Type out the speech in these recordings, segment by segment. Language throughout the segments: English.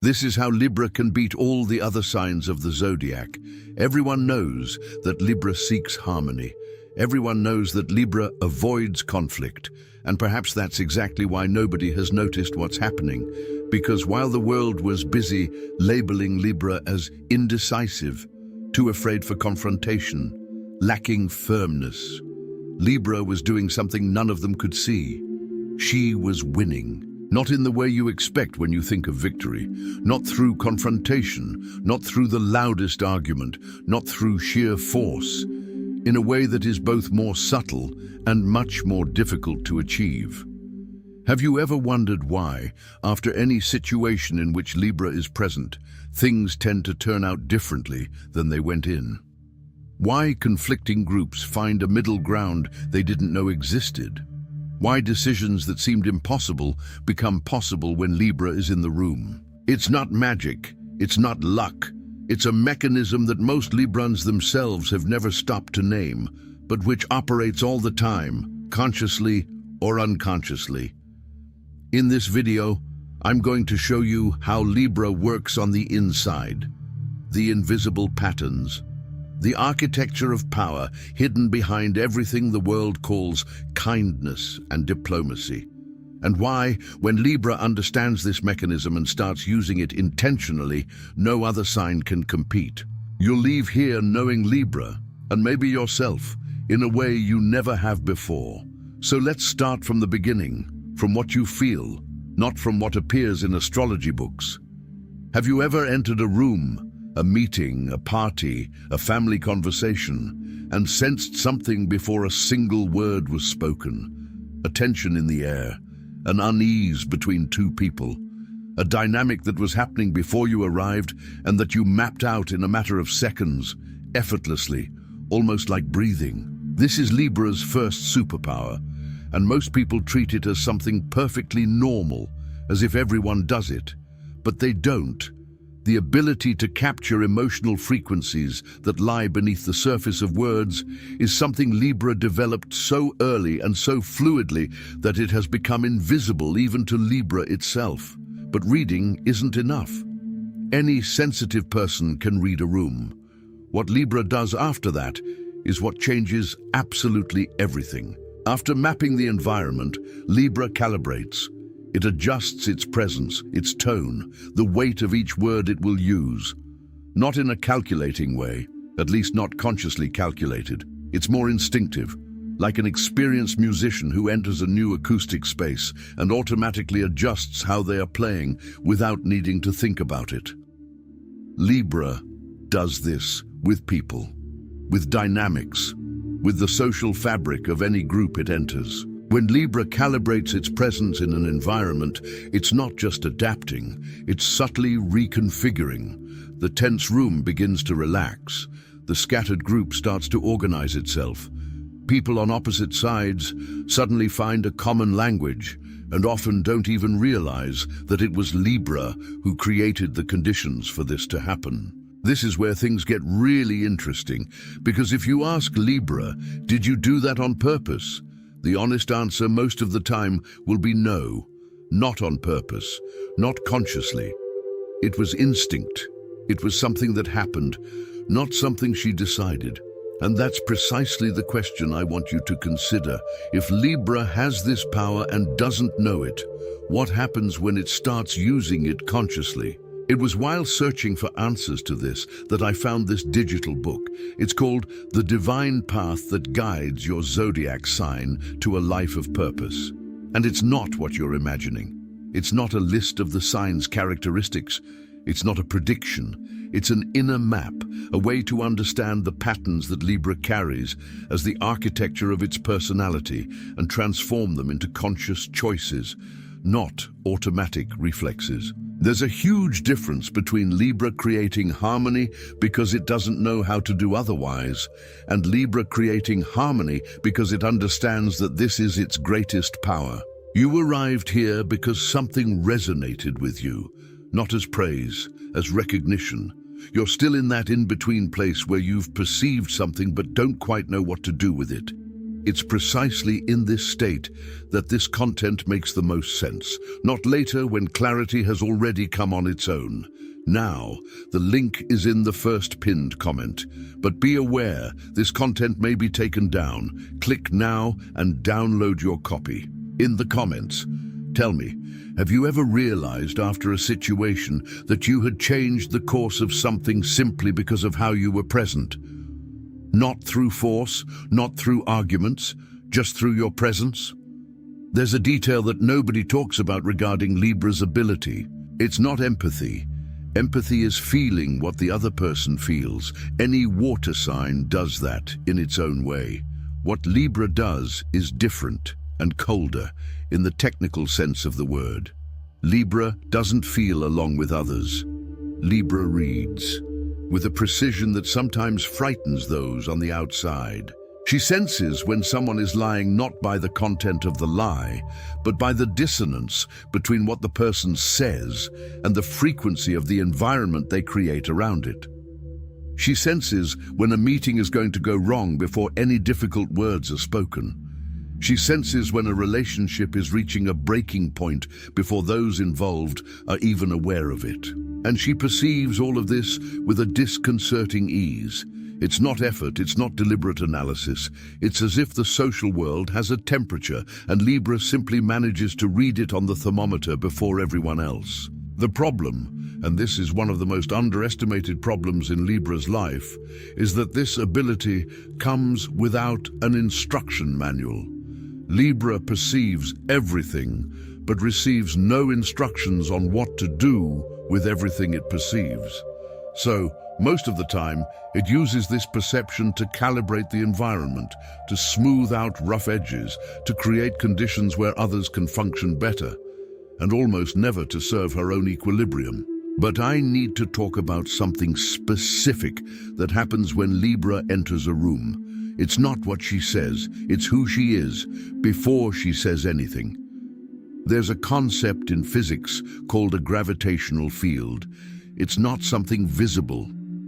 This is how Libra can beat all the other signs of the zodiac. Everyone knows that Libra seeks harmony. Everyone knows that Libra avoids conflict. And perhaps that's exactly why nobody has noticed what's happening. Because while the world was busy labeling Libra as indecisive, too afraid for confrontation, lacking firmness, Libra was doing something none of them could see. She was winning. Not in the way you expect when you think of victory, not through confrontation, not through the loudest argument, not through sheer force, in a way that is both more subtle and much more difficult to achieve. Have you ever wondered why, after any situation in which Libra is present, things tend to turn out differently than they went in? Why conflicting groups find a middle ground they didn't know existed? Why decisions that seemed impossible become possible when Libra is in the room? It's not magic, it's not luck. It's a mechanism that most Librans themselves have never stopped to name, but which operates all the time, consciously or unconsciously. In this video, I'm going to show you how Libra works on the inside, the invisible patterns, the architecture of power hidden behind everything the world calls kindness and diplomacy. And why, when Libra understands this mechanism and starts using it intentionally, no other sign can compete. You'll leave here knowing Libra, and maybe yourself, in a way you never have before. So let's start from the beginning, from what you feel, not from what appears in astrology books. Have you ever entered a room, a meeting, a party, a family conversation, and sensed something before a single word was spoken? A tension in the air, an unease between two people, a dynamic that was happening before you arrived and that you mapped out in a matter of seconds, effortlessly, almost like breathing. This is Libra's first superpower, and most people treat it as something perfectly normal, as if everyone does it. But they don't. The ability to capture emotional frequencies that lie beneath the surface of words is something Libra developed so early and so fluidly that it has become invisible even to Libra itself. But reading isn't enough. Any sensitive person can read a room. What Libra does after that is what changes absolutely everything. After mapping the environment, Libra calibrates. It adjusts its presence, its tone, the weight of each word it will use. Not in a calculating way, at least not consciously calculated. It's more instinctive, like an experienced musician who enters a new acoustic space and automatically adjusts how they are playing without needing to think about it. Libra does this with people, with dynamics, with the social fabric of any group it enters. When Libra calibrates its presence in an environment, it's not just adapting, it's subtly reconfiguring. The tense room begins to relax. The scattered group starts to organize itself. People on opposite sides suddenly find a common language and often don't even realize that it was Libra who created the conditions for this to happen. This is where things get really interesting, because if you ask Libra, did you do that on purpose? The honest answer most of the time will be no, not on purpose, not consciously. It was instinct. It was something that happened, not something she decided. And that's precisely the question I want you to consider. If Libra has this power and doesn't know it, what happens when it starts using it consciously? It was while searching for answers to this that I found this digital book. It's called The Divine Path That Guides Your Zodiac Sign to a Life of Purpose. And it's not what you're imagining. It's not a list of the sign's characteristics. It's not a prediction. It's an inner map, a way to understand the patterns that Libra carries as the architecture of its personality and transform them into conscious choices, not automatic reflexes. There's a huge difference between Libra creating harmony because it doesn't know how to do otherwise, and Libra creating harmony because it understands that this is its greatest power. You arrived here because something resonated with you, not as praise, as recognition. You're still in that in-between place where you've perceived something but don't quite know what to do with it. It's precisely in this state that this content makes the most sense, not later when clarity has already come on its own. Now, the link is in the first pinned comment, but be aware this content may be taken down. Click now and download your copy. In the comments, tell me, have you ever realized after a situation that you had changed the course of something simply because of how you were present? Not through force, not through arguments, just through your presence? There's a detail that nobody talks about regarding Libra's ability. It's not empathy. Empathy is feeling what the other person feels. Any water sign does that in its own way. What Libra does is different and colder in the technical sense of the word. Libra doesn't feel along with others. Libra reads with a precision that sometimes frightens those on the outside. She senses when someone is lying not by the content of the lie, but by the dissonance between what the person says and the frequency of the environment they create around it. She senses when a meeting is going to go wrong before any difficult words are spoken. She senses when a relationship is reaching a breaking point before those involved are even aware of it. And she perceives all of this with a disconcerting ease. It's not effort, it's not deliberate analysis. It's as if the social world has a temperature and Libra simply manages to read it on the thermometer before everyone else. The problem, and this is one of the most underestimated problems in Libra's life, is that this ability comes without an instruction manual. Libra perceives everything, but receives no instructions on what to do with everything it perceives. So, most of the time, it uses this perception to calibrate the environment, to smooth out rough edges, to create conditions where others can function better, and almost never to serve her own equilibrium. But I need to talk about something specific that happens when Libra enters a room. It's not what she says, it's who she is before she says anything. There's a concept in physics called a gravitational field. It's not something visible.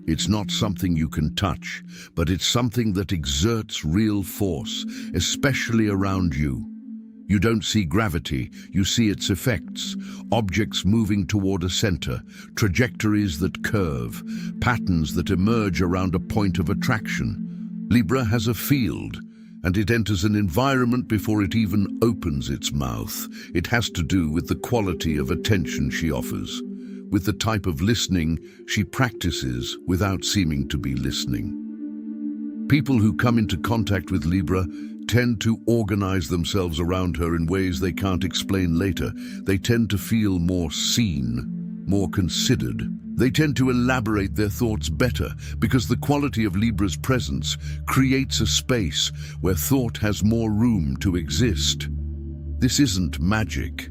It's not something you can touch, but it's something that exerts real force, especially around you. You don't see gravity, you see its effects. Objects moving toward a center, trajectories that curve, patterns that emerge around a point of attraction. Libra has a field, and it enters an environment before it even opens its mouth. It has to do with the quality of attention she offers, with the type of listening she practices without seeming to be listening. People who come into contact with Libra tend to organize themselves around her in ways they can't explain later. They tend to feel more seen, more considered. They tend to elaborate their thoughts better because the quality of Libra's presence creates a space where thought has more room to exist. This isn't magic,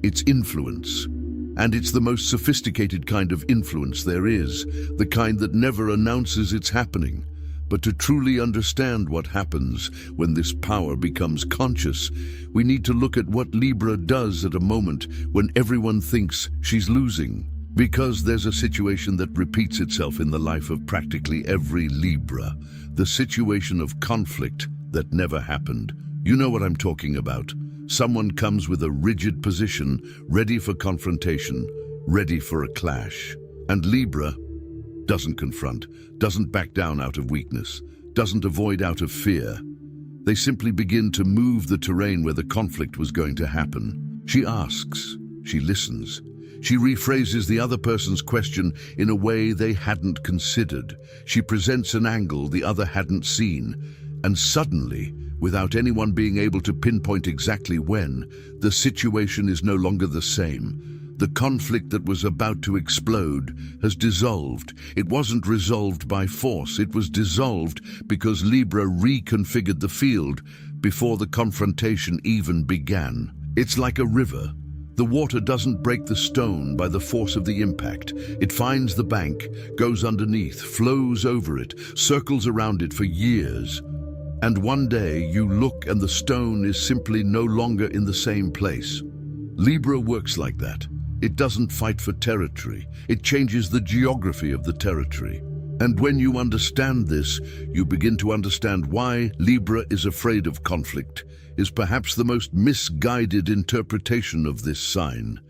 it's influence. And it's the most sophisticated kind of influence there is, the kind that never announces it's happening. But to truly understand what happens when this power becomes conscious, we need to look at what Libra does at a moment when everyone thinks she's losing. Because there's a situation that repeats itself in the life of practically every Libra, the situation of conflict that never happened. You know what I'm talking about. Someone comes with a rigid position, ready for confrontation, ready for a clash. And Libra doesn't confront, doesn't back down out of weakness, doesn't avoid out of fear. They simply begin to move the terrain where the conflict was going to happen. She asks, she listens. She rephrases the other person's question in a way they hadn't considered. She presents an angle the other hadn't seen. And suddenly, without anyone being able to pinpoint exactly when, the situation is no longer the same. The conflict that was about to explode has dissolved. It wasn't resolved by force. It was dissolved because Libra reconfigured the field before the confrontation even began. It's like a river. The water doesn't break the stone by the force of the impact. It finds the bank, goes underneath, flows over it, circles around it for years. And one day you look and the stone is simply no longer in the same place. Libra works like that. It doesn't fight for territory. It changes the geography of the territory. And when you understand this, you begin to understand why Libra is afraid of conflict, is perhaps the most misguided interpretation of this sign.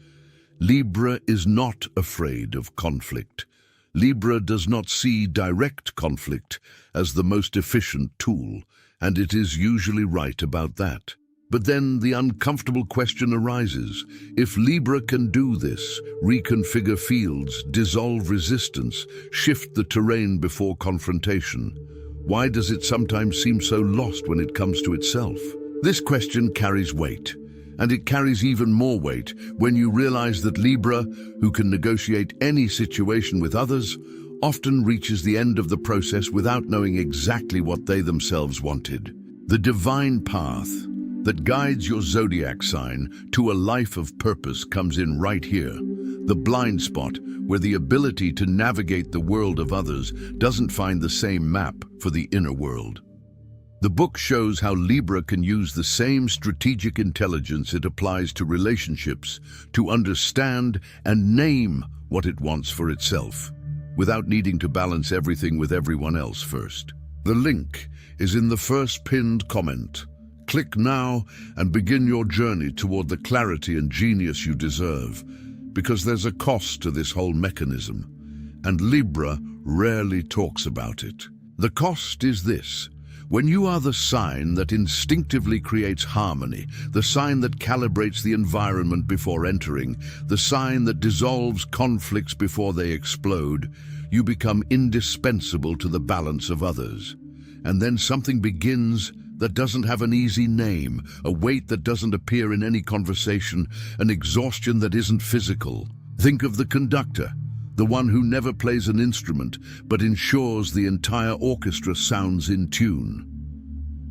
Libra is not afraid of conflict. Libra does not see direct conflict as the most efficient tool, and it is usually right about that. But then the uncomfortable question arises. If Libra can do this, reconfigure fields, dissolve resistance, shift the terrain before confrontation, why does it sometimes seem so lost when it comes to itself? This question carries weight, and it carries even more weight when you realize that Libra, who can negotiate any situation with others, often reaches the end of the process without knowing exactly what they themselves wanted. The divine path that guides your zodiac sign to a life of purpose comes in right here, the blind spot where the ability to navigate the world of others doesn't find the same map for the inner world. The book shows how Libra can use the same strategic intelligence it applies to relationships to understand and name what it wants for itself, without needing to balance everything with everyone else first. The link is in the first pinned comment. Click now and begin your journey toward the clarity and genius you deserve, because there's a cost to this whole mechanism, and Libra rarely talks about it. The cost is this. When you are the sign that instinctively creates harmony, the sign that calibrates the environment before entering, the sign that dissolves conflicts before they explode, you become indispensable to the balance of others. And then something begins that doesn't have an easy name, a weight that doesn't appear in any conversation, an exhaustion that isn't physical. Think of the conductor, the one who never plays an instrument but ensures the entire orchestra sounds in tune.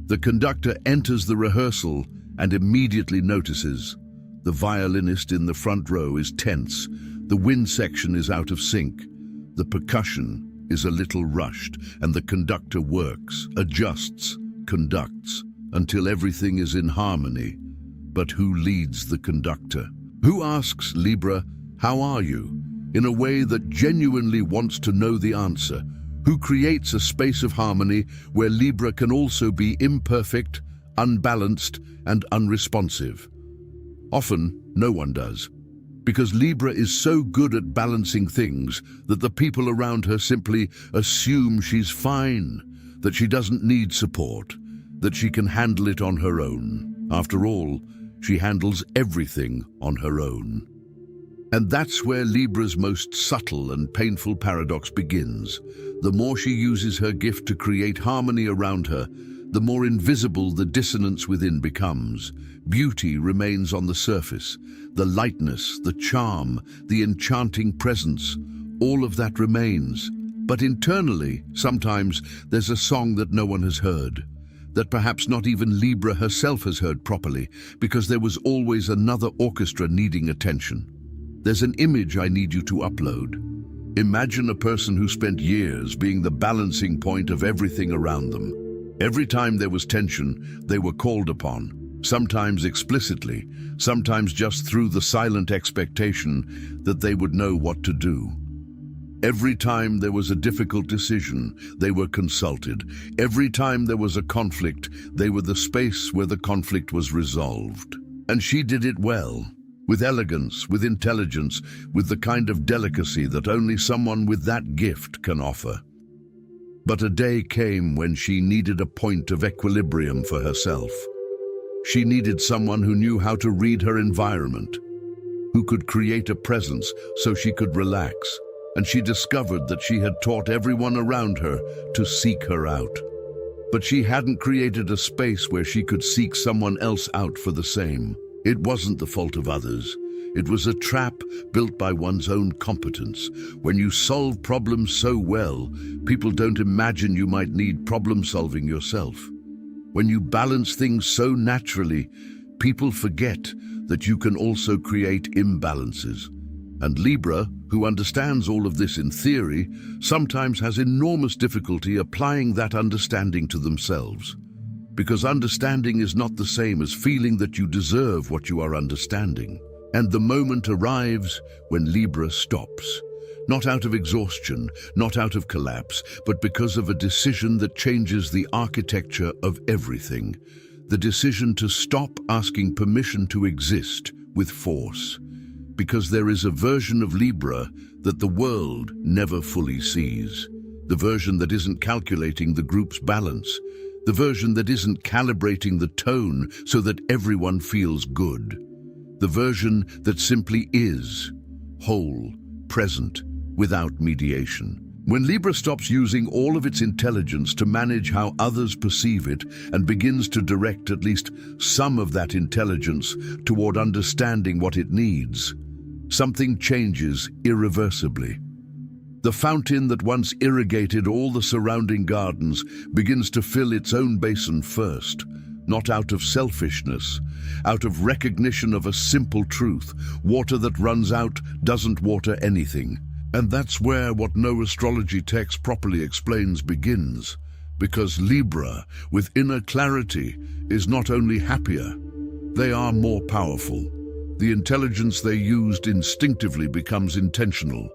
The conductor enters the rehearsal and immediately notices. The violinist in the front row is tense, the wind section is out of sync, the percussion is a little rushed, and the conductor works, adjusts, conducts, until everything is in harmony. But who leads the conductor? Who asks Libra, "How are you?" in a way that genuinely wants to know the answer? Who creates a space of harmony where Libra can also be imperfect, unbalanced, and unresponsive? Often, no one does, because Libra is so good at balancing things that the people around her simply assume she's fine, that she doesn't need support, that she can handle it on her own. After all, she handles everything on her own. And that's where Libra's most subtle and painful paradox begins. The more she uses her gift to create harmony around her, the more invisible the dissonance within becomes. Beauty remains on the surface. The lightness, the charm, the enchanting presence, all of that remains. But internally, sometimes there's a song that no one has heard, that perhaps not even Libra herself has heard properly, because there was always another orchestra needing attention. There's an image I need you to upload. Imagine a person who spent years being the balancing point of everything around them. Every time there was tension, they were called upon, sometimes explicitly, sometimes just through the silent expectation that they would know what to do. Every time there was a difficult decision, they were consulted. Every time there was a conflict, they were the space where the conflict was resolved. And she did it well, with elegance, with intelligence, with the kind of delicacy that only someone with that gift can offer. But a day came when she needed a point of equilibrium for herself. She needed someone who knew how to read her environment, who could create a presence so she could relax. And she discovered that she had taught everyone around her to seek her out. But she hadn't created a space where she could seek someone else out for the same. It wasn't the fault of others. It was a trap built by one's own competence. When you solve problems so well, people don't imagine you might need problem solving yourself. When you balance things so naturally, people forget that you can also create imbalances. And Libra, who understands all of this in theory, sometimes has enormous difficulty applying that understanding to themselves. Because understanding is not the same as feeling that you deserve what you are understanding. And the moment arrives when Libra stops. Not out of exhaustion, not out of collapse, but because of a decision that changes the architecture of everything. The decision to stop asking permission to exist with force. Because there is a version of Libra that the world never fully sees. The version that isn't calculating the group's balance. The version that isn't calibrating the tone so that everyone feels good. The version that simply is, whole, present, without mediation. When Libra stops using all of its intelligence to manage how others perceive it and begins to direct at least some of that intelligence toward understanding what it needs, something changes irreversibly. The fountain that once irrigated all the surrounding gardens begins to fill its own basin first, not out of selfishness, out of recognition of a simple truth: water that runs out doesn't water anything. And that's where what no astrology text properly explains begins, because Libra, with inner clarity, is not only happier, they are more powerful. The intelligence they used instinctively becomes intentional.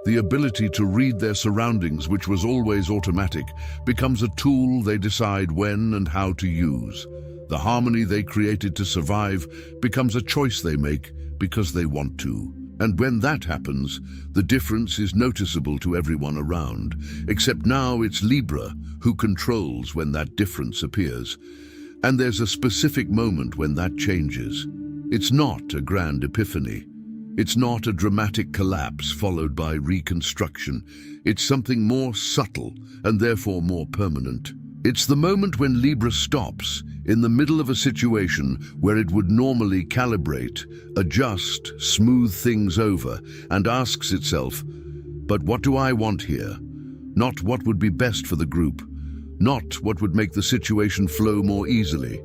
The ability to read their surroundings, which was always automatic, becomes a tool they decide when and how to use. The harmony they created to survive becomes a choice they make because they want to. And when that happens, the difference is noticeable to everyone around, except now it's Libra who controls when that difference appears. And there's a specific moment when that changes. It's not a grand epiphany. It's not a dramatic collapse followed by reconstruction. It's something more subtle and therefore more permanent. It's the moment when Libra stops in the middle of a situation where it would normally calibrate, adjust, smooth things over, and asks itself, but what do I want here? Not what would be best for the group, not what would make the situation flow more easily,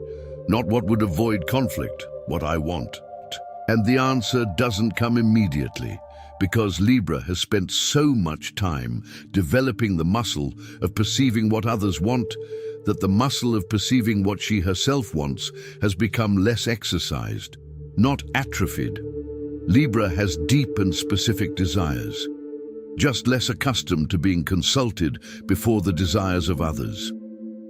not what would avoid conflict, what I want. And the answer doesn't come immediately, because Libra has spent so much time developing the muscle of perceiving what others want, that the muscle of perceiving what she herself wants has become less exercised, not atrophied. Libra has deep and specific desires, just less accustomed to being consulted before the desires of others.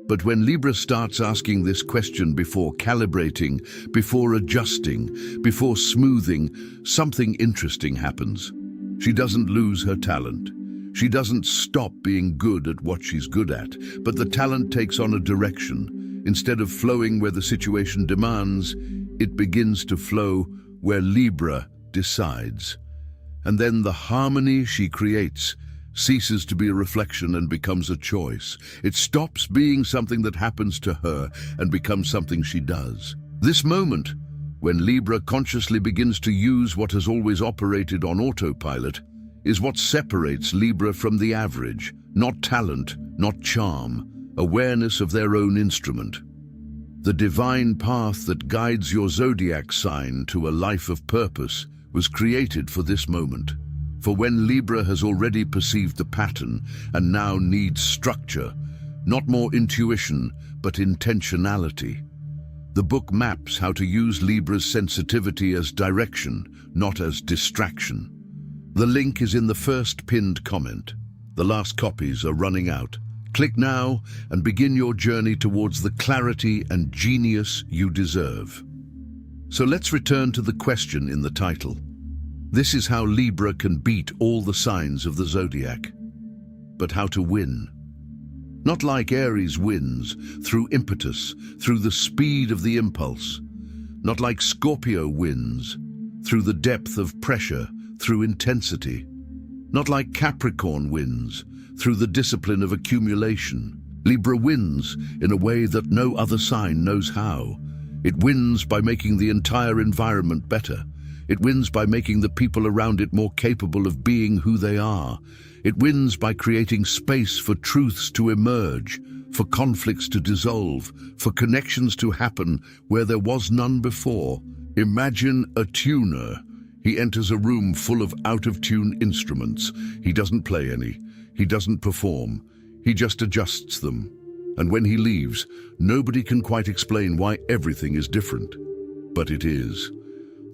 But when Libra starts asking this question before calibrating, before adjusting, before smoothing, something interesting happens. She doesn't lose her talent. She doesn't stop being good at what she's good at, but the talent takes on a direction. Instead of flowing where the situation demands, it begins to flow where Libra decides. And then the harmony she creates ceases to be a reflection and becomes a choice. It stops being something that happens to her and becomes something she does. This moment, when Libra consciously begins to use what has always operated on autopilot, is what separates Libra from the average. Not talent, not charm, awareness of their own instrument. The divine path that guides your zodiac sign to a life of purpose was created for this moment. For when Libra has already perceived the pattern and now needs structure, not more intuition, but intentionality. The book maps how to use Libra's sensitivity as direction, not as distraction. The link is in the first pinned comment. The last copies are running out. Click now and begin your journey towards the clarity and genius you deserve. So let's return to the question in the title. This is how Libra can beat all the signs of the zodiac. But how to win? Not like Aries wins, through impetus, through the speed of the impulse. Not like Scorpio wins, through the depth of pressure, through intensity. Not like Capricorn wins, through the discipline of accumulation. Libra wins in a way that no other sign knows how. It wins by making the entire environment better. It wins by making the people around it more capable of being who they are. It wins by creating space for truths to emerge, for conflicts to dissolve, for connections to happen where there was none before. Imagine a tuner. He enters a room full of out-of-tune instruments. He doesn't play any. He doesn't perform. He just adjusts them. And when he leaves, nobody can quite explain why everything is different. But it is.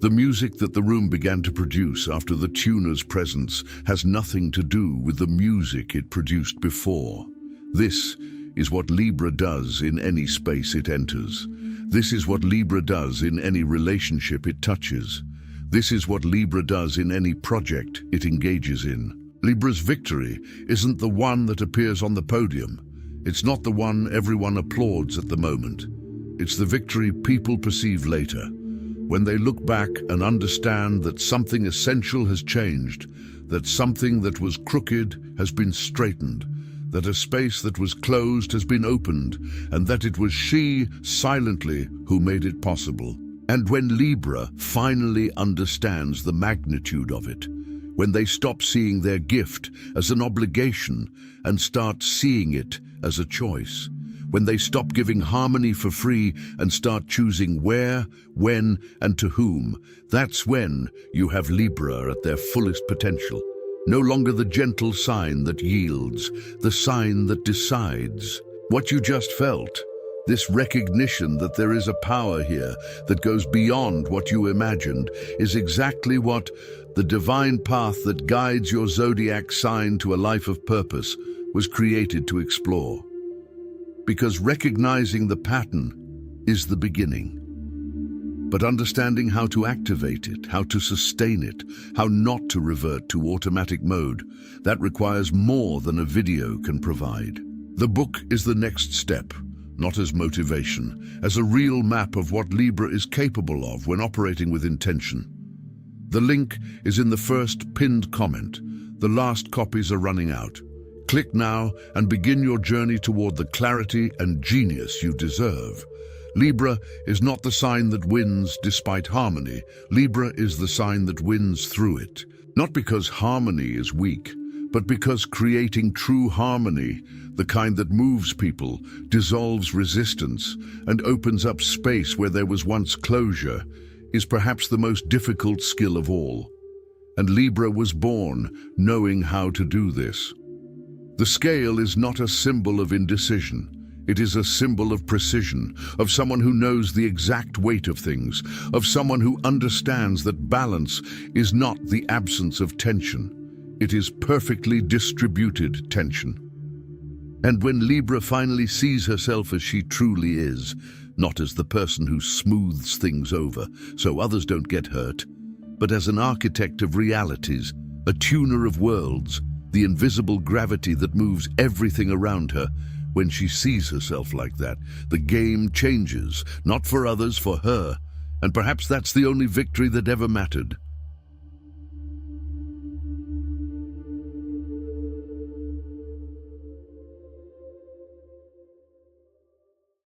The music that the room began to produce after the tuner's presence has nothing to do with the music it produced before. This is what LIBRA does in any space it enters. This is what LIBRA does in any relationship it touches. This is what LIBRA does in any project it engages in. LIBRA's victory isn't the one that appears on the podium. It's not the one everyone applauds at the moment. It's the victory people perceive later, when they look back and understand that something essential has changed, that something that was crooked has been straightened, that a space that was closed has been opened, and that it was she, silently, who made it possible. And when LIBRA finally understands the magnitude of it, when they stop seeing their gift as an obligation and start seeing it as a choice, when they stop giving harmony for free and start choosing where, when, and to whom, that's when you have LIBRA at their fullest potential. No longer the gentle sign that yields, the sign that decides. What you just felt, this recognition that there is a power here that goes beyond what you imagined, is exactly what the divine path that guides your zodiac sign to a life of purpose was created to explore. Because recognizing the pattern is the beginning. But understanding how to activate it, how to sustain it, how not to revert to automatic mode, that requires more than a video can provide. The book is the next step, not as motivation, as a real map of what LIBRA is capable of when operating with intention. The link is in the first pinned comment. The last copies are running out. Click now and begin your journey toward the clarity and genius you deserve. LIBRA is not the sign that wins despite harmony. LIBRA is the sign that wins through it. Not because harmony is weak, but because creating true harmony, the kind that moves people, dissolves resistance, and opens up space where there was once closure, is perhaps the most difficult skill of all. And LIBRA was born knowing how to do this. The scale is not a symbol of indecision. It is a symbol of precision, of someone who knows the exact weight of things, of someone who understands that balance is not the absence of tension. It is perfectly distributed tension. And when LIBRA finally sees herself as she truly is, not as the person who smooths things over so others don't get hurt, but as an architect of realities, a tuner of worlds, the invisible gravity that moves everything around her, when she sees herself like that, the game changes, not for others, for her. And perhaps that's the only victory that ever mattered.